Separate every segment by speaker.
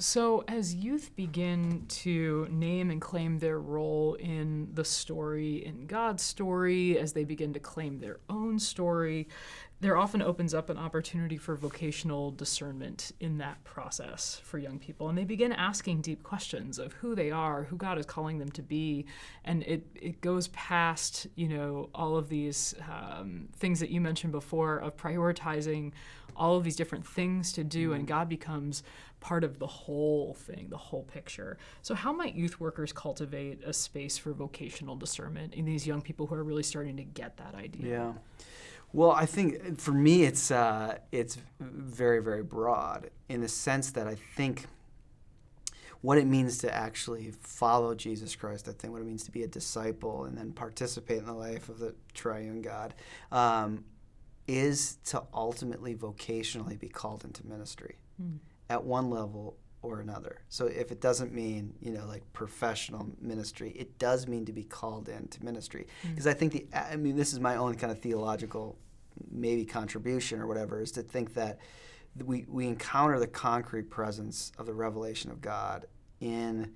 Speaker 1: So as youth begin to name and claim their role in the story, in God's story, as they begin to claim their own story, there often opens up an opportunity for vocational discernment in that process for young people. And they begin asking deep questions of who they are, who God is calling them to be. And it goes past, all of these things that you mentioned before of prioritizing all of these different things to do, and God becomes part of the whole thing, the whole picture. So how might youth workers cultivate a space for vocational discernment in these young people who are really starting to get that idea?
Speaker 2: Yeah. Well, I think for me it's very, very broad in the sense that I think what it means to actually follow Jesus Christ, I think what it means to be a disciple and then participate in the life of the triune God, is to ultimately vocationally be called into ministry at one level or another. So if it doesn't mean, like professional ministry, it does mean to be called into ministry. Because I think this is my own kind of theological maybe contribution or whatever, is to think that we encounter the concrete presence of the revelation of God in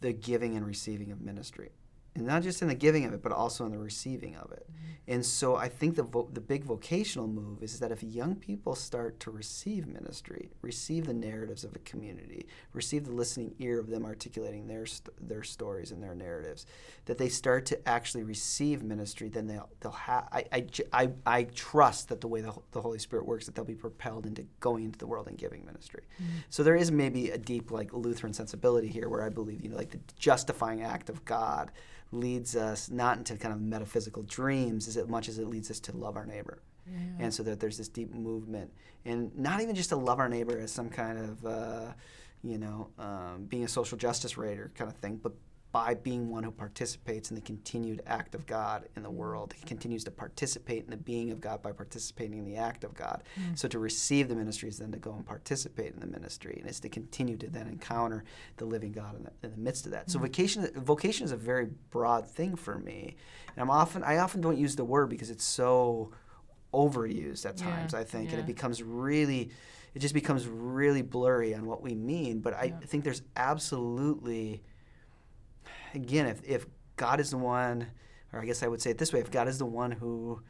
Speaker 2: the giving and receiving of ministry. And not just in the giving of it, but also in the receiving of it. And so I think the big vocational move is that if young people start to receive ministry, receive the narratives of a community, receive the listening ear of them articulating their stories and their narratives, that they start to actually receive ministry, then they'll have. I trust that the way the Holy Spirit works, that they'll be propelled into going into the world and giving ministry. So there is maybe a deep like Lutheran sensibility here, where I believe like the justifying act of God leads us not into kind of metaphysical dreams as much as it leads us to love our neighbor. Yeah. And so that there's this deep movement. And not even just to love our neighbor as some kind of, being a social justice raider kind of thing, but by being one who participates in the continued act of God in the world. He continues to participate in the being of God by participating in the act of God. So to receive the ministry is then to go and participate in the ministry, and it's to continue to then encounter the living God in the midst of that. So vocation is a very broad thing for me, and I often don't use the word because it's so overused at times, I think, and it just becomes really blurry on what we mean. But I think there's absolutely, again, if God is the one, or I guess I would say it this way, if God is the one who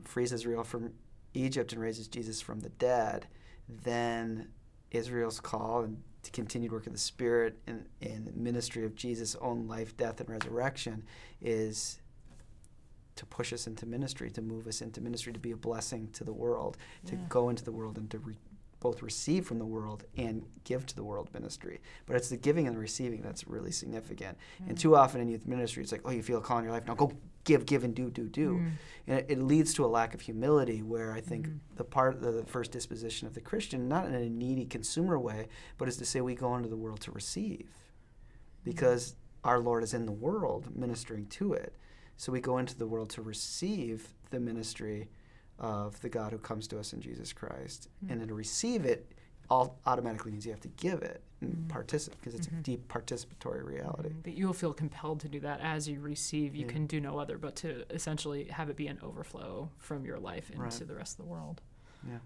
Speaker 2: frees Israel from Egypt and raises Jesus from the dead, then Israel's call and to continued work of the Spirit and the ministry of Jesus' own life, death, and resurrection is to push us into ministry, to move us into ministry, to be a blessing to the world, to go into the world and to both receive from the world and give to the world ministry. But it's the giving and the receiving that's really significant. And too often in youth ministry, it's like, oh, you feel a call in your life, now go give, and do. And it leads to a lack of humility, where I think the part of the first disposition of the Christian, not in a needy consumer way, but is to say we go into the world to receive, because our Lord is in the world ministering to it. So we go into the world to receive the ministry of the God who comes to us in Jesus Christ. And then to receive it all automatically means you have to give it and participate, because it's a deep participatory reality.
Speaker 1: That you will feel compelled to do that as you receive. You can do no other but to essentially have it be an overflow from your life into the rest of the world.
Speaker 2: Yeah.